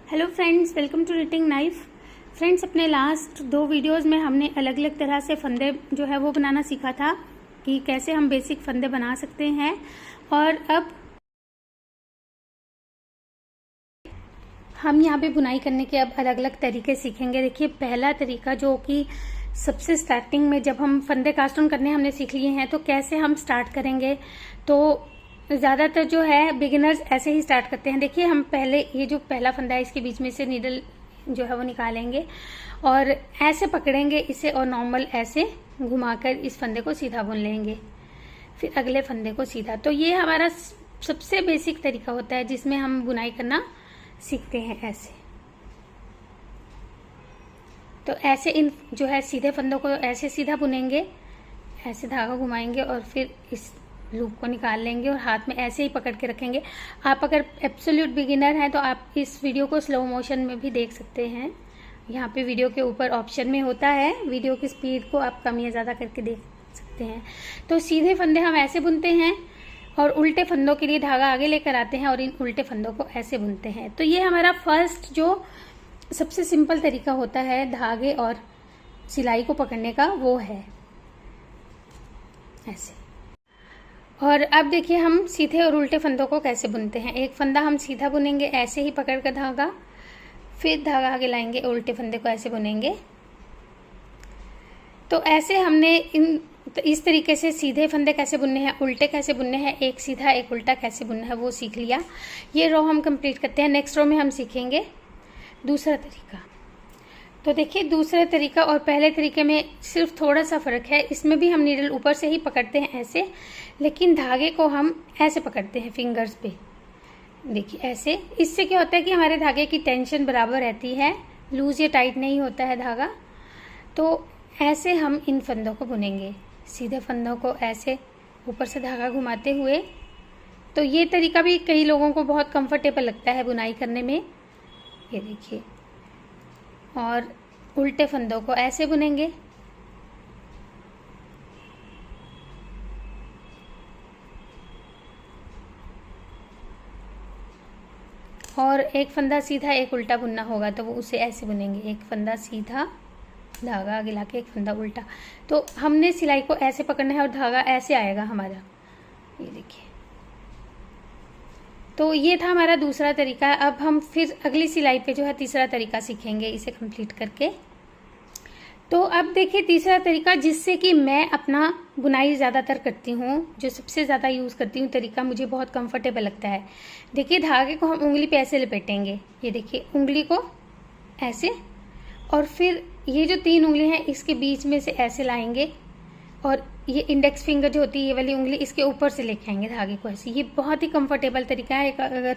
Hello friends, welcome to knitting knife. Friends, अपने last 2 videos में हमने अलग अलग तरह से फंदे जो है वो बनाना सीखा था कि कैसे हम बेसिक फंदे बना सकते हैं। और अब हम यहाँ पे बुनाई करने के अब अलग अलग तरीके सीखेंगे। देखिए, पहला तरीका जो कि सबसे स्टार्टिंग में जब हम फंदे कास्ट ऑन करने हमने सीख लिए हैं, तो कैसे हम स्टार्ट करेंगे। तो ज़्यादातर जो है बिगिनर्स ऐसे ही स्टार्ट करते हैं। देखिए, हम पहले ये जो पहला फंदा है इसके बीच में से नीडल जो है वो निकालेंगे और ऐसे पकड़ेंगे इसे और नॉर्मल ऐसे घुमाकर इस फंदे को सीधा बुन लेंगे, फिर अगले फंदे को सीधा। तो ये हमारा सबसे बेसिक तरीका होता है जिसमें हम बुनाई करना सीखते हैं। ऐसे तो ऐसे इन जो है सीधे फंदों को ऐसे सीधा बुनेंगे, ऐसे धागा घुमाएंगे और फिर इस लूप को निकाल लेंगे और हाथ में ऐसे ही पकड़ के रखेंगे। आप अगर एब्सोल्यूट बिगिनर हैं तो आप इस वीडियो को स्लो मोशन में भी देख सकते हैं। यहाँ पे वीडियो के ऊपर ऑप्शन में होता है, वीडियो की स्पीड को आप कम या ज़्यादा करके देख सकते हैं। तो सीधे फंदे हम ऐसे बुनते हैं और उल्टे फंदों के लिए धागा आगे लेकर आते हैं और इन उल्टे फंदों को ऐसे बुनते हैं। तो ये हमारा फर्स्ट जो सबसे सिंपल तरीका होता है धागे और सिलाई को पकड़ने का, वो है ऐसे। और अब देखिए हम सीधे और उल्टे फंदों को कैसे बुनते हैं। एक फंदा हम सीधा बुनेंगे ऐसे ही पकड़ कर धागा, फिर धागा आगे लाएंगे, उल्टे फंदे को ऐसे बुनेंगे। तो ऐसे हमने इस तरीके से सीधे फंदे कैसे बुनने हैं, उल्टे कैसे बुनने हैं, एक सीधा एक उल्टा कैसे बुनना है वो सीख लिया। ये रो हम कंप्लीट करते हैं। नेक्स्ट रो में हम सीखेंगे दूसरा तरीका। तो देखिए, दूसरे तरीका और पहले तरीके में सिर्फ थोड़ा सा फर्क है। इसमें भी हम नीडल ऊपर से ही पकड़ते हैं ऐसे, लेकिन धागे को हम ऐसे पकड़ते हैं फिंगर्स पे। देखिए ऐसे। इससे क्या होता है कि हमारे धागे की टेंशन बराबर रहती है, लूज या टाइट नहीं होता है धागा। तो ऐसे हम इन फंदों को बुनेंगे, सीधे फंदों को ऐसे ऊपर से धागा घुमाते हुए। तो ये तरीका भी कई लोगों को बहुत कंफर्टेबल लगता है बुनाई करने में। ये देखिए, और उल्टे फंदों को ऐसे बुनेंगे। और एक फंदा सीधा एक उल्टा बुनना होगा तो वो उसे ऐसे बुनेंगे, एक फंदा सीधा धागा आगे लाके एक फंदा उल्टा। तो हमने सिलाई को ऐसे पकड़ना है और धागा ऐसे आएगा हमारा। ये देखिए, तो ये था हमारा दूसरा तरीका। अब हम फिर अगली सिलाई पे जो है तीसरा तरीका सीखेंगे इसे कंप्लीट करके। तो अब देखिए तीसरा तरीका जिससे कि मैं अपना बुनाई ज़्यादातर करती हूँ, जो सबसे ज़्यादा यूज़ करती हूँ तरीका, मुझे बहुत कंफर्टेबल लगता है। देखिए, धागे को हम उंगली पे ऐसे लपेटेंगे। ये देखिए, उंगली को ऐसे, और फिर ये जो 3 उंगली हैं इसके बीच में से ऐसे लाएंगे और ये इंडेक्स फिंगर जो होती है ये वाली उंगली इसके ऊपर से लेके आएंगे धागे को ऐसे। ये बहुत ही कंफर्टेबल तरीका है। अगर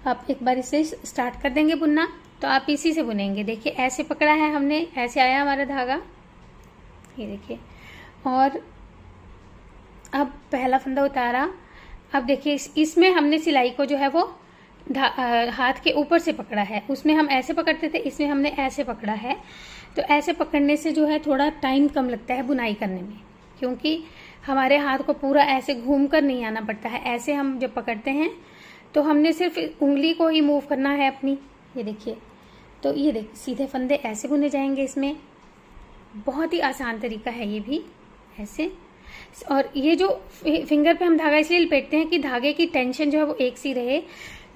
आप एक बार इसे स्टार्ट कर देंगे बुनना तो आप इसी से बुनेंगे। देखिए, ऐसे पकड़ा है हमने, ऐसे आया हमारा धागा। ये देखिए, और अब पहला फंदा उतारा। अब देखिए, इसमें हमने सिलाई को जो है वो हाथ के ऊपर से पकड़ा है। उसमें हम ऐसे पकड़ते थे, इसमें हमने ऐसे पकड़ा है। तो ऐसे पकड़ने से जो है थोड़ा टाइम कम लगता है बुनाई करने में, क्योंकि हमारे हाथ को पूरा ऐसे घूम कर नहीं आना पड़ता है। ऐसे हम जब पकड़ते हैं तो हमने सिर्फ उंगली को ही मूव करना है अपनी। ये देखिए, तो ये देखिए सीधे फंदे ऐसे बुने जाएंगे। इसमें बहुत ही आसान तरीका है ये भी, ऐसे। और ये जो फिंगर पे हम धागा इसलिए लपेटते हैं कि धागे की टेंशन जो है वो एक सी रहे,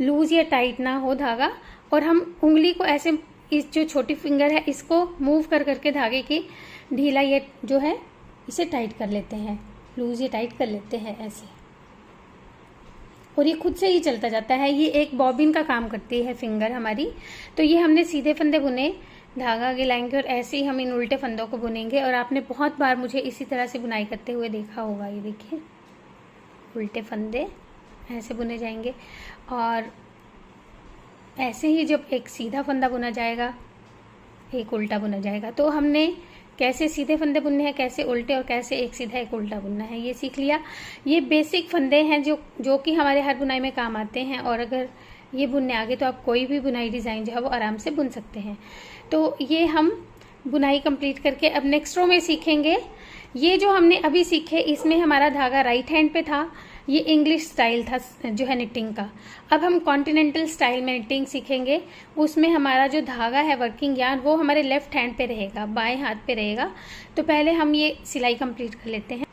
लूज या टाइट ना हो धागा। और हम उंगली को ऐसे, इस जो छोटी फिंगर है इसको मूव कर करके धागे की ढीला ये जो है इसे टाइट कर लेते हैं, लूज या टाइट कर लेते हैं ऐसे। और ये खुद से ही चलता जाता है। ये एक बॉबिन का काम करती है फिंगर हमारी। तो ये हमने सीधे फंदे बुने, धागा आगे लाएंगे और ऐसे ही हम इन उल्टे फंदों को बुनेंगे। और आपने बहुत बार मुझे इसी तरह से बुनाई करते हुए देखा होगा। ये देखिए, उल्टे फंदे ऐसे बुने जाएंगे और ऐसे ही जब एक सीधा फंदा बुना जाएगा एक उल्टा बुना जाएगा। तो हमने कैसे सीधे फंदे बुनने हैं, कैसे उल्टे, और कैसे एक सीधा एक उल्टा बुनना है, ये सीख लिया। ये बेसिक फंदे हैं जो कि हमारे हर बुनाई में काम आते हैं। और अगर ये बुनने आगे तो आप कोई भी बुनाई डिज़ाइन जो है वो आराम से बुन सकते हैं। तो ये हम बुनाई कंप्लीट करके अब नेक्स्ट रो में सीखेंगे। ये जो हमने अभी सीखे इसमें हमारा धागा राइट हैंड पे था, ये इंग्लिश स्टाइल था जो है निटिंग का। अब हम कॉन्टिनेंटल स्टाइल में निटिंग सीखेंगे। उसमें हमारा जो धागा है वर्किंग यार्न वो हमारे लेफ्ट हैंड पे रहेगा, बाएं हाथ पे रहेगा। तो पहले हम ये सिलाई कंप्लीट कर लेते हैं।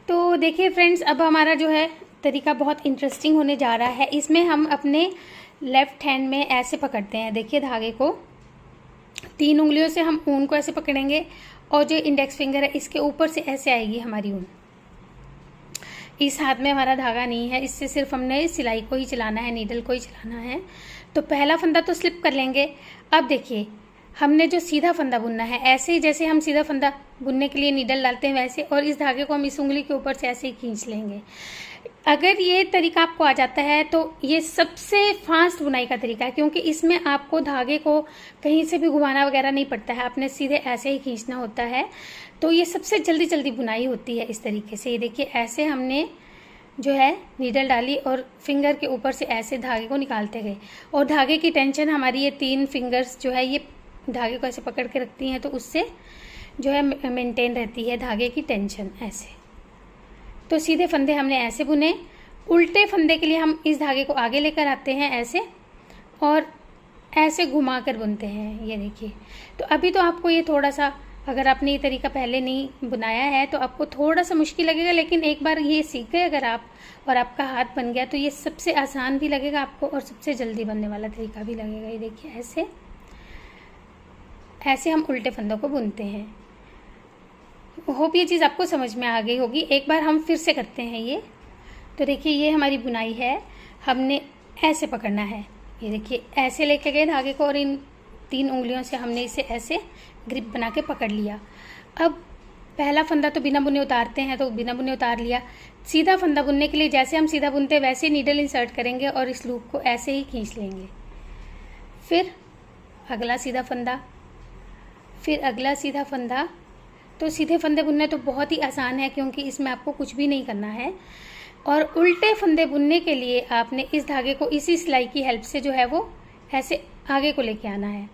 तो देखिए फ्रेंड्स, अब हमारा जो है तरीका बहुत इंटरेस्टिंग होने जा रहा है। इसमें हम अपने लेफ्ट हैंड में ऐसे पकड़ते हैं, देखिए धागे को 3 उंगलियों से हम ऊन को ऐसे पकड़ेंगे और जो इंडेक्स फिंगर है इसके ऊपर से ऐसे आएगी हमारी ऊन। इस हाथ में हमारा धागा नहीं है, इससे सिर्फ हमने सिलाई को ही चलाना है, नीडल को ही चलाना है। तो पहला फंदा तो स्लिप कर लेंगे। अब देखिए हमने जो सीधा फंदा बुनना है, ऐसे ही जैसे हम सीधा फंदा बुनने के लिए नीडल डालते हैं वैसे, और इस धागे को हम इस उंगली के ऊपर से ऐसे ही खींच लेंगे। अगर ये तरीका आपको आ जाता है तो ये सबसे फास्ट बुनाई का तरीका है, क्योंकि इसमें आपको धागे को कहीं से भी घुमाना वगैरह नहीं पड़ता है, आपने सीधे ऐसे ही खींचना होता है। तो ये सबसे जल्दी जल्दी बुनाई होती है इस तरीके से। ये देखिए ऐसे हमने जो है नीडल डाली और फिंगर के ऊपर से ऐसे धागे को निकालते गए, और धागे की टेंशन हमारी ये 3 फिंगर्स जो है ये धागे को ऐसे पकड़ के रखती हैं, तो उससे जो है मेंटेन रहती है धागे की टेंशन ऐसे। तो सीधे फंदे हमने ऐसे बुने। उल्टे फंदे के लिए हम इस धागे को आगे लेकर आते हैं ऐसे, और ऐसे घुमा कर बुनते हैं। ये देखिए, तो अभी तो आपको ये थोड़ा सा, अगर आपने ये तरीका पहले नहीं बुनाया है तो आपको थोड़ा सा मुश्किल लगेगा, लेकिन एक बार ये सीख गए अगर आप और आपका हाथ बन गया तो ये सबसे आसान भी लगेगा आपको और सबसे जल्दी बनने वाला तरीका भी लगेगा। ये देखिए ऐसे ऐसे हम उल्टे फंदों को बुनते हैं। होप ये चीज़ आपको समझ में आ गई होगी। एक बार हम फिर से करते हैं ये। तो देखिए ये हमारी बुनाई है, हमने ऐसे पकड़ना है। ये देखिए ऐसे लेके गए धागे को और इन 3 उंगलियों से हमने इसे ऐसे ग्रिप बना के पकड़ लिया। अब पहला फंदा तो बिना बुने उतारते हैं, तो बिना बुने उतार लिया। सीधा फंदा बुनने के लिए जैसे हम सीधा बुनते हैं वैसे नीडल इंसर्ट करेंगे और इस लूप को ऐसे ही खींच लेंगे। फिर अगला सीधा फंदा, फिर अगला सीधा फंदा। तो सीधे फंदे बुनने तो बहुत ही आसान है, क्योंकि इसमें आपको कुछ भी नहीं करना है। और उल्टे फंदे बुनने के लिए आपने इस धागे को इसी सिलाई की हेल्प से जो है वो ऐसे आगे को लेके आना है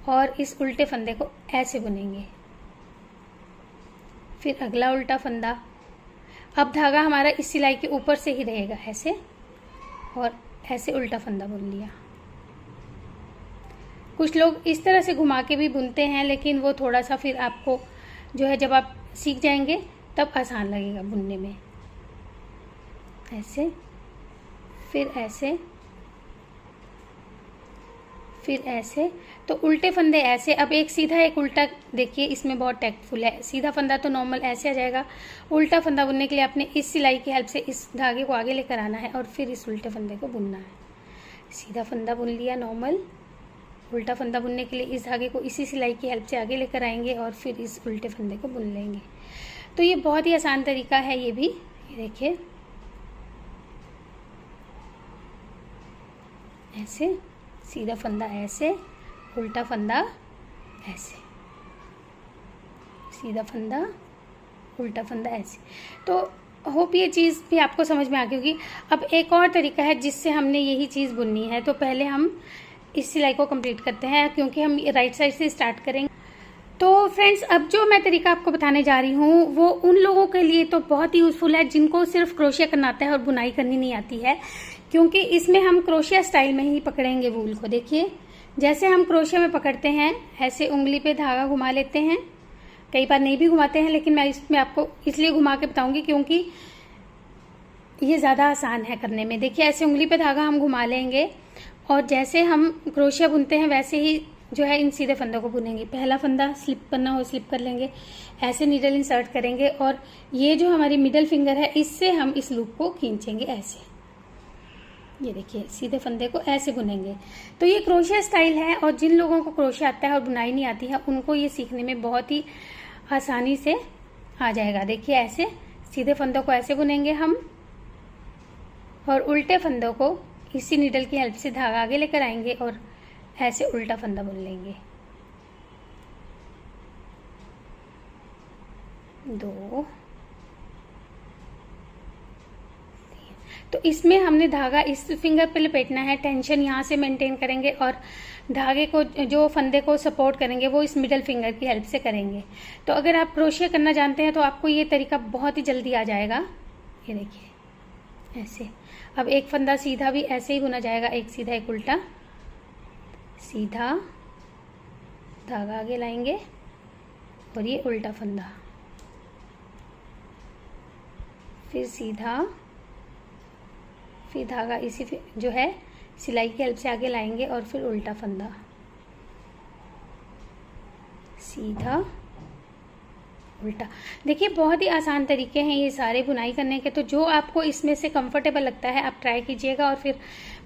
और इस उल्टे फंदे को ऐसे बुनेंगे। फिर अगला उल्टा फंदा। अब धागा हमारा इस सिलाई के ऊपर से ही रहेगा ऐसे, और ऐसे उल्टा फंदा बुन लिया। कुछ लोग इस तरह से घुमा के भी बुनते हैं, लेकिन वो थोड़ा सा फिर आपको जो है जब आप सीख जाएंगे तब आसान लगेगा बुनने में। ऐसे, फिर ऐसे, फिर ऐसे। तो उल्टे फंदे ऐसे। अब एक सीधा एक उल्टा, देखिए इसमें बहुत टैक्टफुल है। सीधा फंदा तो नॉर्मल ऐसे आ जाएगा। उल्टा फंदा बुनने के लिए आपने इस सिलाई की हेल्प से इस धागे को आगे लेकर आना है और फिर इस उल्टे फंदे को बुनना है। सीधा फंदा बुन लिया नॉर्मल। उल्टा फंदा बुनने के लिए इस धागे को इसी सिलाई की हेल्प से आगे लेकर आएंगे और फिर इस उल्टे फंदे को बुन लेंगे। तो ये बहुत ही आसान तरीका है ये भी। ये देखिए ऐसे, सीधा फंदा ऐसे, उल्टा फंदा ऐसे, सीधा फंदा, उल्टा फंदा ऐसे। तो होप ये चीज़ भी आपको समझ में आ गई होगी। अब एक और तरीका है जिससे हमने यही चीज़ बुननी है। तो पहले हम इस सिलाई को कंप्लीट करते हैं, क्योंकि हम राइट साइड से स्टार्ट करेंगे। तो फ्रेंड्स, अब जो मैं तरीका आपको बताने जा रही हूँ वो उन लोगों के लिए तो बहुत ही यूज़फुल है जिनको सिर्फ क्रोशिया करना आता है और बुनाई करनी नहीं आती है, क्योंकि इसमें हम क्रोशिया स्टाइल में ही पकड़ेंगे वूल को। देखिए जैसे हम क्रोशिया में पकड़ते हैं ऐसे उंगली पे धागा घुमा लेते हैं। कई बार नहीं भी घुमाते हैं, लेकिन मैं इसमें आपको इसलिए घुमा के बताऊंगी क्योंकि ये ज़्यादा आसान है करने में। देखिए ऐसे उंगली पे धागा हम घुमा लेंगे और जैसे हम क्रोशिया बुनते हैं वैसे ही जो है इन सीधे फंदों को बुनेंगे। पहला फंदा स्लिप करना हो स्लिप कर लेंगे, ऐसे नीडल इंसर्ट करेंगे और ये जो हमारी मिडल फिंगर है इससे हम इस लूप को खींचेंगे ऐसे। ये देखिए सीधे फंदे को ऐसे बुनेंगे। तो ये क्रोशिया स्टाइल है, और जिन लोगों को क्रोशिया आता है और बुनाई नहीं आती है उनको ये सीखने में बहुत ही आसानी से आ जाएगा। देखिए ऐसे सीधे फंदों को ऐसे बुनेंगे हम, और उल्टे फंदों को इसी नीडल की हेल्प से धागा आगे लेकर आएंगे और ऐसे उल्टा फंदा बुन लेंगे। 2, 3। तो इसमें हमने धागा इस फिंगर पे लपेटना है, टेंशन यहाँ से मेंटेन करेंगे और धागे को जो फंदे को सपोर्ट करेंगे वो इस मिडल फिंगर की हेल्प से करेंगे। तो अगर आप क्रोशिया करना जानते हैं तो आपको ये तरीका बहुत ही जल्दी आ जाएगा। ये देखिए ऐसे। अब एक फंदा सीधा भी ऐसे ही बुना जाएगा, एक सीधा एक उल्टा, सीधा धागा आगे लाएंगे और ये उल्टा फंदा, फिर सीधा, फिर धागा इसी जो है सिलाई की हेल्प से आगे लाएंगे और फिर उल्टा फंदा, सीधा उल्टा। देखिए बहुत ही आसान तरीके हैं ये सारे बुनाई करने के, तो जो आपको इसमें से कंफर्टेबल लगता है आप ट्राई कीजिएगा और फिर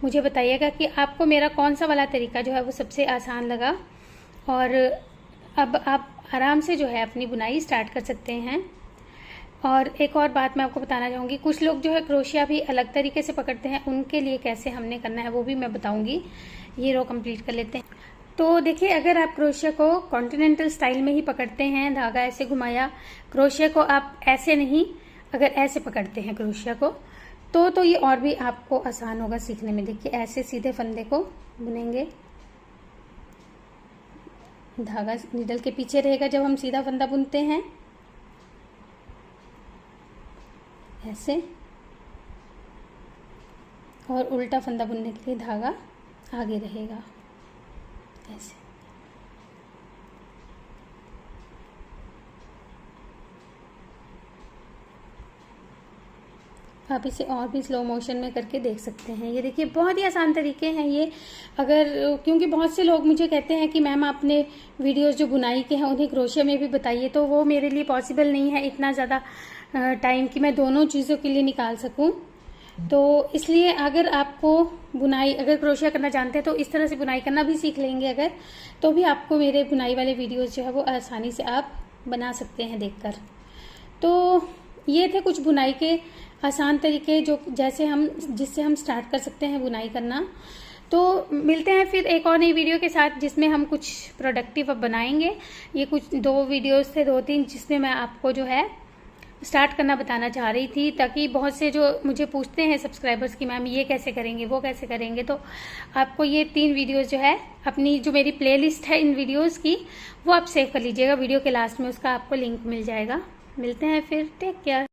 मुझे बताइएगा कि आपको मेरा कौन सा वाला तरीका जो है वो सबसे आसान लगा। और अब आप आराम से जो है अपनी बुनाई स्टार्ट कर सकते हैं। और एक और बात मैं आपको बताना चाहूँगी, कुछ लोग जो है क्रोशिया भी अलग तरीके से पकड़ते हैं, उनके लिए कैसे हमने करना है वो भी मैं बताऊँगी। ये रो कंप्लीट कर लेते हैं। तो देखिए अगर आप क्रोशिया को कॉन्टिनेंटल स्टाइल में ही पकड़ते हैं, धागा ऐसे घुमाया, क्रोशिया को आप ऐसे नहीं, अगर ऐसे पकड़ते हैं क्रोशिया को तो ये और भी आपको आसान होगा सीखने में। देखिए ऐसे सीधे फंदे को बुनेंगे, धागा नीडल के पीछे रहेगा जब हम सीधा फंदा बुनते हैं, ऐसे, और उल्टा फंदा बुनने के लिए धागा आगे रहेगा, ऐसे। आप इसे और भी स्लो मोशन में करके देख सकते हैं। ये देखिए बहुत ही आसान तरीके हैं ये। अगर क्योंकि बहुत से लोग मुझे कहते हैं कि मैम आपने वीडियोस जो बुनाई के हैं उन्हें क्रोशिया में भी बताइए, तो वो मेरे लिए पॉसिबल नहीं है इतना ज़्यादा टाइम कि मैं दोनों चीज़ों के लिए निकाल सकूं। तो इसलिए अगर आपको बुनाई, अगर क्रोशिया करना जानते हैं तो इस तरह से बुनाई करना भी सीख लेंगे अगर, तो भी आपको मेरे बुनाई वाले वीडियोस जो है वो आसानी से आप बना सकते हैं देखकर। तो ये थे कुछ बुनाई के आसान तरीके जो जिससे हम स्टार्ट कर सकते हैं बुनाई करना। तो मिलते हैं फिर एक और नई वीडियो के साथ जिसमें हम कुछ प्रोडक्टिव अब बनाएंगे। ये कुछ 2 वीडियोस थे, 2-3, जिसमें मैं आपको जो है स्टार्ट करना बताना चाह रही थी, ताकि बहुत से जो मुझे पूछते हैं सब्सक्राइबर्स कि मैम ये कैसे करेंगे वो कैसे करेंगे, तो आपको ये 3 वीडियोस जो है अपनी जो मेरी प्लेलिस्ट है इन वीडियोस की वो आप सेव कर लीजिएगा। वीडियो के लास्ट में उसका आपको लिंक मिल जाएगा। मिलते हैं फिर, टेक केयर।